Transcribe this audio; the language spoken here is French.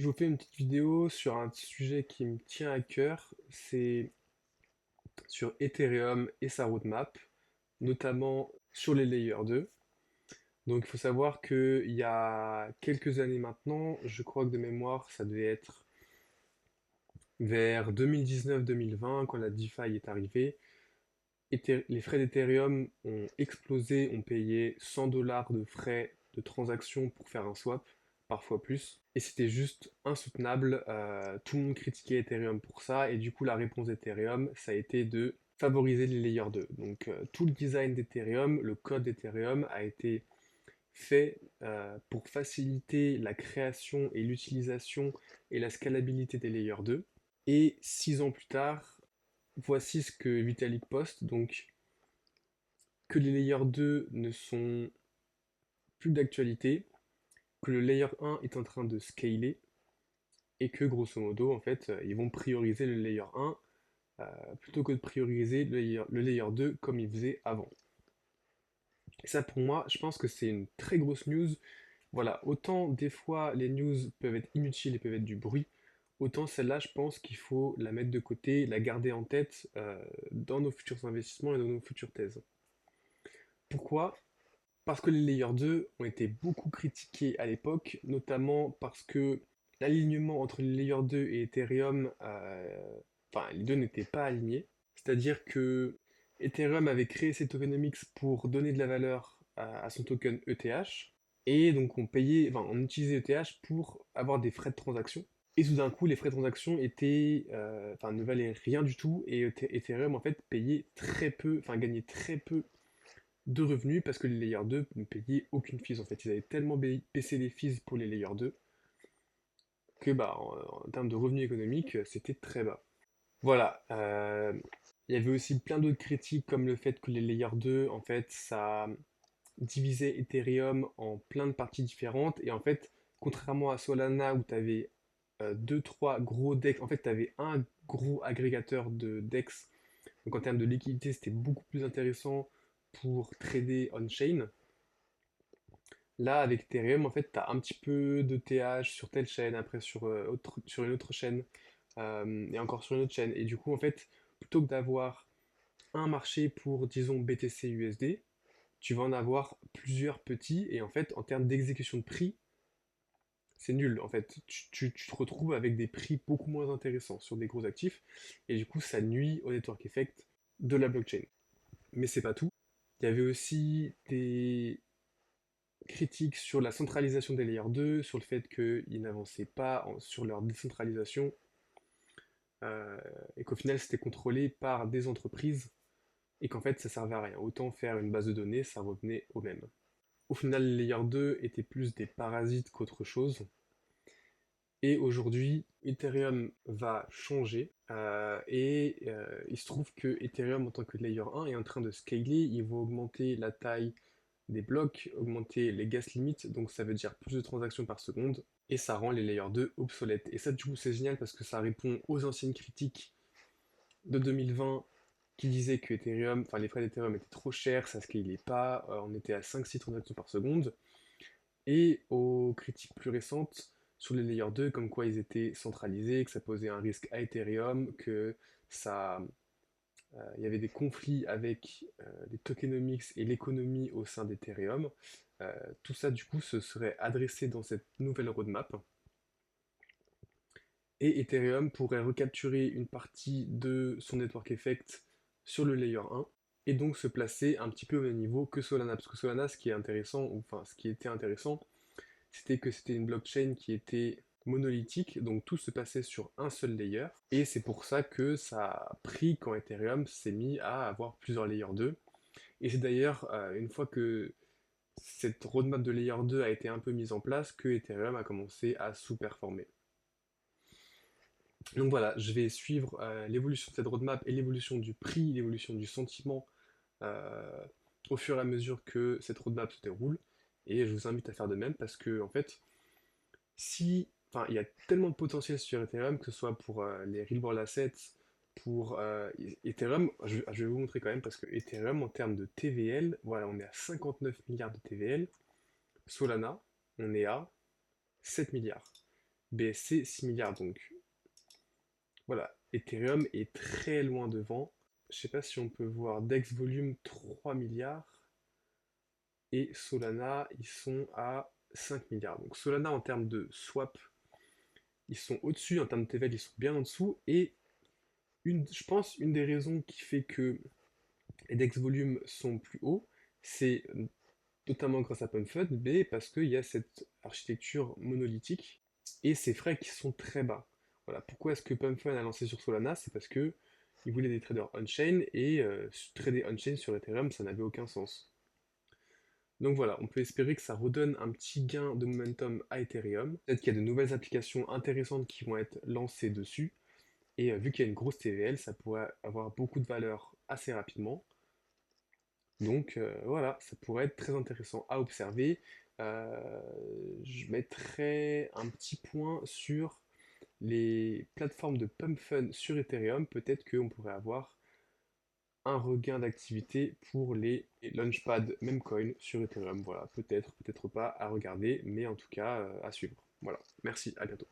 Je vous fais une petite vidéo sur un sujet qui me tient à cœur, c'est sur Ethereum et sa roadmap, notamment sur les layers 2. Donc il faut savoir qu'il y a quelques années maintenant, je crois que de mémoire, ça devait être vers 2019-2020, quand la DeFi est arrivée, les frais d'Ethereum ont explosé, ont payé 100 dollars de frais de transaction pour faire un swap, parfois plus. Et c'était juste insoutenable. Tout le monde critiquait Ethereum pour ça. Et du coup, la réponse d'Ethereum, ça a été de favoriser les layers 2. Donc, tout le design d'Ethereum, le code d'Ethereum a été fait pour faciliter la création et l'utilisation et la scalabilité des layers 2. Et 6 ans plus tard, voici ce que Vitalik poste, donc que les layers 2 ne sont plus d'actualité, que le layer 1 est en train de scaler, et que grosso modo, en fait, ils vont prioriser le layer 1 plutôt que de prioriser le layer 2 comme ils faisaient avant. Et ça pour moi, je pense que c'est une très grosse news. Voilà, autant des fois les news peuvent être inutiles et peuvent être du bruit, autant celle-là, je pense qu'il faut la mettre de côté, la garder en tête dans nos futurs investissements et dans nos futures thèses. Pourquoi? Parce que les layers 2 ont été beaucoup critiqués à l'époque, notamment parce que l'alignement entre les layers 2 et Ethereum, enfin les deux n'étaient pas alignés. C'est-à-dire que Ethereum avait créé ses tokenomics pour donner de la valeur à son token ETH, et donc on utilisait ETH pour avoir des frais de transaction. Et tout d'un coup, les frais de transaction ne valaient rien du tout, et Ethereum en fait payait très peu, enfin gagnait très peu de revenus parce que les layers 2 ne payaient aucune fees en fait. Ils avaient tellement baissé les fees pour les layers 2 que bah, en termes de revenus économiques, c'était très bas. Voilà. Il y avait aussi plein d'autres critiques comme le fait que les layers 2, en fait, ça divisait Ethereum en plein de parties différentes. Et en fait, contrairement à Solana où tu avais 2-3 gros DEX, en fait, tu avais un gros agrégateur de DEX. Donc en termes de liquidité, c'était beaucoup plus intéressant pour trader on-chain. Là, avec Ethereum, en fait, tu as un petit peu de TH sur telle chaîne, après sur une autre chaîne, et encore sur une autre chaîne. Et du coup, en fait, plutôt que d'avoir un marché pour, disons, BTC USD, tu vas en avoir plusieurs petits, et en fait, en termes d'exécution de prix, c'est nul. En fait, tu te retrouves avec des prix beaucoup moins intéressants sur des gros actifs, et du coup, ça nuit au network effect de la blockchain. Mais c'est pas tout. Il y avait aussi des critiques sur la centralisation des layers 2, sur le fait qu'ils n'avançaient pas sur leur décentralisation, euh, et qu'au final c'était contrôlé par des entreprises, et qu'en fait ça servait à rien. Autant faire une base de données, ça revenait au même. Au final, les layers 2 étaient plus des parasites qu'autre chose, et aujourd'hui, Ethereum va changer, et il se trouve que Ethereum en tant que layer 1 est en train de scaler, il va augmenter la taille des blocs, augmenter les gas limits, donc ça veut dire plus de transactions par seconde, et ça rend les layers 2 obsolètes. Et ça, du coup, c'est génial parce que ça répond aux anciennes critiques de 2020 qui disaient que Ethereum, enfin les frais d'Ethereum étaient trop chers, ça scalait pas, on était à 5-6 transactions par seconde, et aux critiques plus récentes sur les layers 2, comme quoi ils étaient centralisés, que ça posait un risque à Ethereum, que ça il y avait des conflits avec les tokenomics et l'économie au sein d'Ethereum. Tout ça, du coup, se serait adressé dans cette nouvelle roadmap. Et Ethereum pourrait recapturer une partie de son network effect sur le layer 1 et donc se placer un petit peu au même niveau que Solana. Parce que Solana, ce qui est intéressant, ou enfin ce qui était intéressant, c'était que c'était une blockchain qui était monolithique, donc tout se passait sur un seul layer, et c'est pour ça que ça a pris quand Ethereum s'est mis à avoir plusieurs layers 2, et c'est d'ailleurs une fois que cette roadmap de layer 2 a été un peu mise en place que Ethereum a commencé à sous-performer. Donc voilà, je vais suivre l'évolution de cette roadmap et l'évolution du prix, l'évolution du sentiment euh, au fur et à mesure que cette roadmap se déroule, et je vous invite à faire de même parce que en fait, si, enfin, il y a tellement de potentiel sur Ethereum, que ce soit pour les real world assets, pour Ethereum, je vais vous montrer quand même, parce que Ethereum, en termes de TVL, voilà, on est à 59 milliards de TVL, Solana, on est à 7 milliards. BSC 6 milliards. Donc voilà, Ethereum est très loin devant. Je sais pas si on peut voir Dex volume 3 milliards et Solana, ils sont à 5 milliards. Donc Solana en termes de swap, ils sont au-dessus, en termes de TVL, ils sont bien en dessous. Et je pense une des raisons qui fait que les Dex volumes sont plus hauts, c'est notamment grâce à PumpFund, mais parce qu'il y a cette architecture monolithique et ces frais qui sont très bas. Voilà, pourquoi est-ce que PumpFund a lancé sur Solana? C'est parce que ils voulaient des traders on-chain et trader on-chain sur Ethereum, ça n'avait aucun sens. Donc voilà, on peut espérer que ça redonne un petit gain de momentum à Ethereum. Peut-être qu'il y a de nouvelles applications intéressantes qui vont être lancées dessus. Et vu qu'il y a une grosse TVL, ça pourrait avoir beaucoup de valeur assez rapidement. Donc voilà, ça pourrait être très intéressant à observer. Euh, je mettrais un petit point sur les plateformes de pump fund sur Ethereum. Peut-être qu'on pourrait avoir un regain d'activité pour les launchpads Memcoin sur Ethereum. Voilà, peut-être, peut-être pas à regarder, mais en tout cas à suivre. Voilà, merci, à bientôt.